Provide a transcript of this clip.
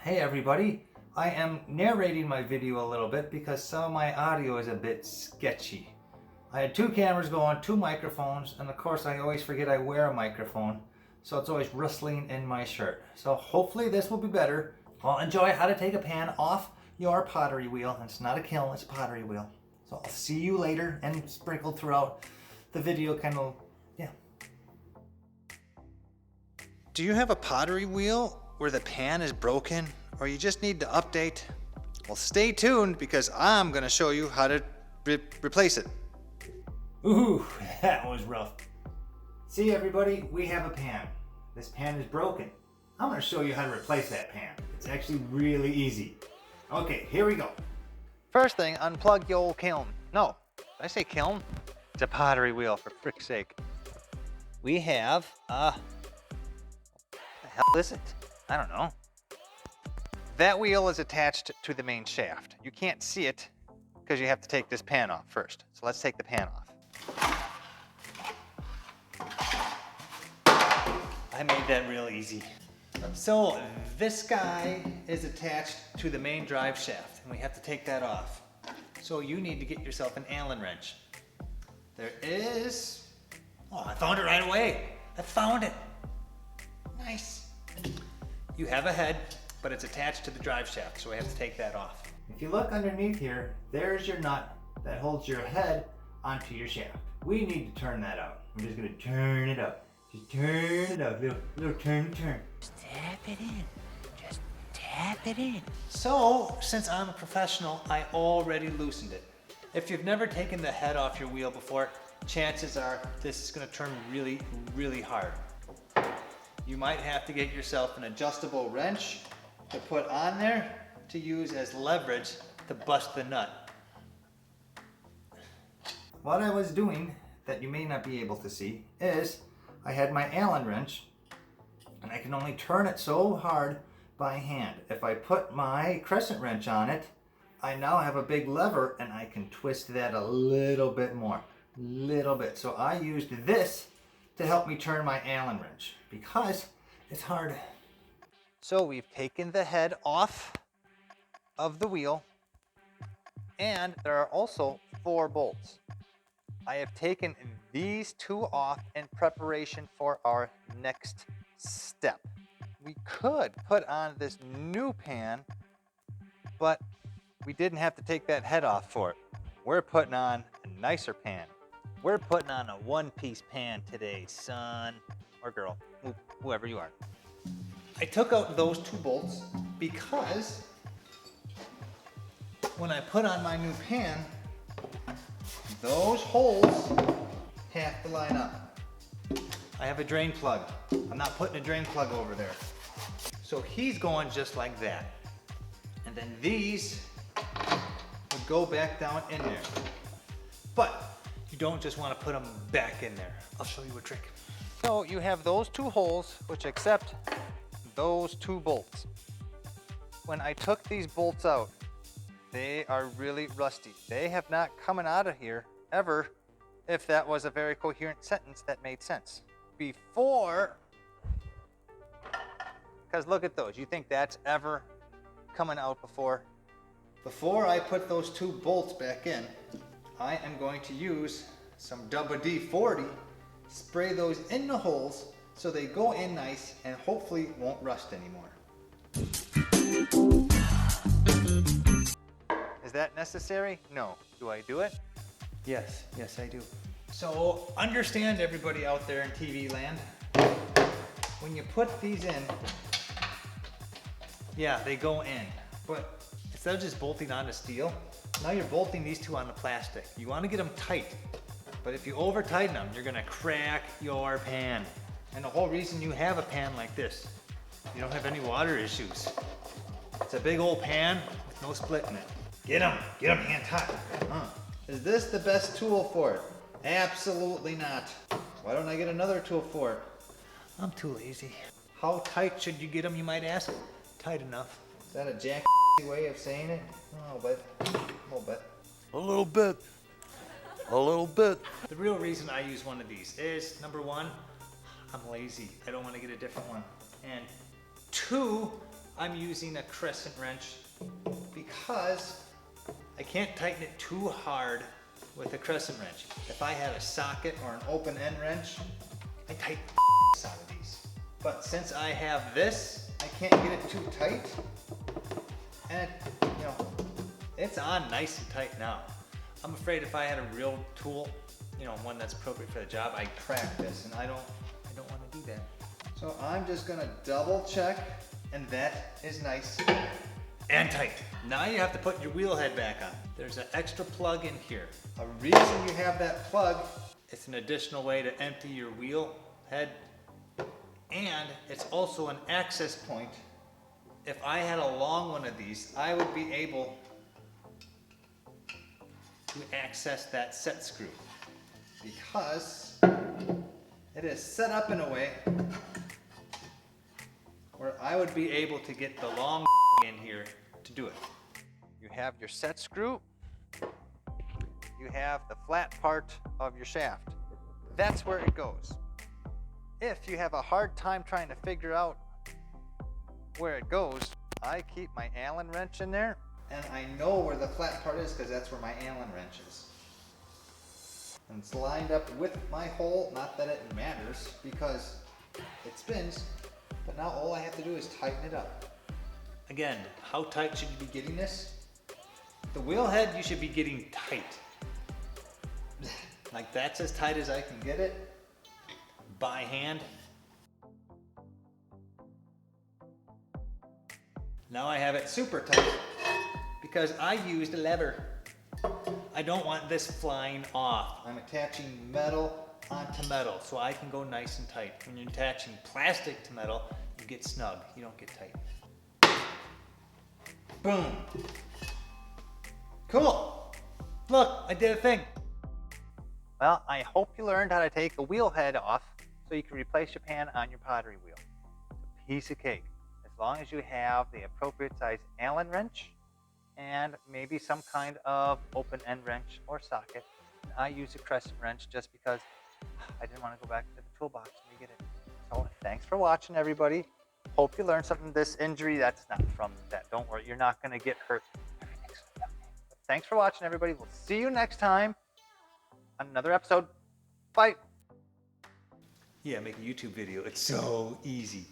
Hey everybody, I am narrating my video a little bit because some of my audio is a bit sketchy. I had two cameras going, two microphones, and of course I always forget I wear a microphone, so it's always rustling in my shirt. So hopefully this will be better. I'll enjoy how to take a pan off your pottery wheel. It's not a kiln, it's a pottery wheel. So I'll see you later, and sprinkled throughout the video kind of, yeah. Do you have a pottery wheel where the pan is broken, or you just need to update? Well, stay tuned because I'm gonna show you how to replace it. Ooh, that was rough. See everybody, we have a pan. This pan is broken. I'm gonna show you how to replace that pan. It's actually really easy. Okay, here we go. First thing, unplug your old kiln. No, did I say kiln? It's a pottery wheel, for frick's sake. We have, what the hell is it? I don't know. That wheel is attached to the main shaft. You can't see it because you have to take this pan off first. So let's take the pan off. I made that real easy. So this guy is attached to the main drive shaft and we have to take that off. So you need to get yourself an Allen wrench. There is, oh, I found it right away. I found it. Nice. You have a head, but it's attached to the drive shaft, so we have to take that off. If you look underneath here, there's your nut that holds your head onto your shaft. We need to turn that out. I'm just gonna turn it up. Just turn it up, little turn. Just tap it in. Just tap it in. So, since I'm a professional, I already loosened it. If you've never taken the head off your wheel before, chances are this is gonna turn really, really hard. You might have to get yourself an adjustable wrench to put on there to use as leverage to bust the nut. What I was doing that you may not be able to see is I had my Allen wrench and I can only turn it so hard by hand. If I put my crescent wrench on it, I now have a big lever and I can twist that a little bit more. Little bit. So I used this to help me turn my Allen wrench because it's hard. So we've taken the head off of the wheel and there are also 4 bolts. I have taken these 2 off in preparation for our next step. We could put on this new pan, but we didn't have to take that head off for it. We're putting on a nicer pan. We're putting on a 1-piece pan today, son or girl, whoever you are. I took out those 2 bolts because when I put on my new pan, those holes have to line up. I have a drain plug. I'm not putting a drain plug over there. So he's going just like that. And then these would go back down in there. But you don't just want to put them back in there. I'll show you a trick. So you have those 2 holes which accept those 2 bolts. When I took these bolts out, they are really rusty. They have not coming out of here ever if that was a very coherent sentence that made sense. Before, because look at those. You think that's ever coming out before? Before I put those 2 bolts back in, I am going to use some WD-40, spray those in the holes so they go in nice and hopefully won't rust anymore. Is that necessary? No. Do I do it? Yes, I do. So understand, everybody out there in TV land, when you put these in, yeah, they go in, but instead of just bolting onto steel, now you're bolting these 2 onto plastic. You want to get them tight, but if you over tighten them, you're gonna crack your pan. And the whole reason you have a pan like this, you don't have any water issues. It's a big old pan with no split in it. Get them hand tight. Is this the best tool for it? Absolutely not. Why don't I get another tool for it? I'm too lazy. How tight should you get them, you might ask? Tight enough. Is that a jack way of saying it? A little bit. A little bit. A little bit. The real reason I use one of these is, number 1, I'm lazy. I don't want to get a different one. And 2, I'm using a crescent wrench because I can't tighten it too hard with a crescent wrench. If I had a socket or an open end wrench, I tighten the out of these. But since I have this, I can't get it too tight. And it's on nice and tight now. I'm afraid if I had a real tool, one that's appropriate for the job, I'd crack this, and I don't want to do that. So I'm just gonna double check, and that is nice and tight. Now you have to put your wheel head back on. There's an extra plug in here. A reason you have that plug, it's an additional way to empty your wheel head, and it's also an access point. If I had a long one of these, I would be able to access that set screw because it is set up in a way where I would be able to get the long in here to do it. You have your set screw, you have the flat part of your shaft. That's where it goes. If you have a hard time trying to figure out where it goes, I keep my Allen wrench in there, and I know where the flat part is because that's where my Allen wrench is. And it's lined up with my hole, not that it matters because it spins, but now all I have to do is tighten it up. Again, how tight should you be getting this? The wheel head you should be getting tight. Like that's as tight as I can get it by hand. Now I have it super tight because I used a lever. I don't want this flying off. I'm attaching metal onto metal so I can go nice and tight. When you're attaching plastic to metal, you get snug, you don't get tight. Boom. Cool. Look, I did a thing. Well, I hope you learned how to take a wheel head off so you can replace your pan on your pottery wheel. It's a piece of cake. As long as you have the appropriate size Allen wrench and maybe some kind of open end wrench or socket. And I use a crescent wrench just because I didn't want to go back to the toolbox and get it. So thanks for watching, everybody. Hope you learned something. This injury, that's not from that. Don't worry, you're not going to get hurt. Everything's okay. But thanks for watching, everybody. We'll see you next time on another episode. Bye. Yeah, make a YouTube video. It's so easy.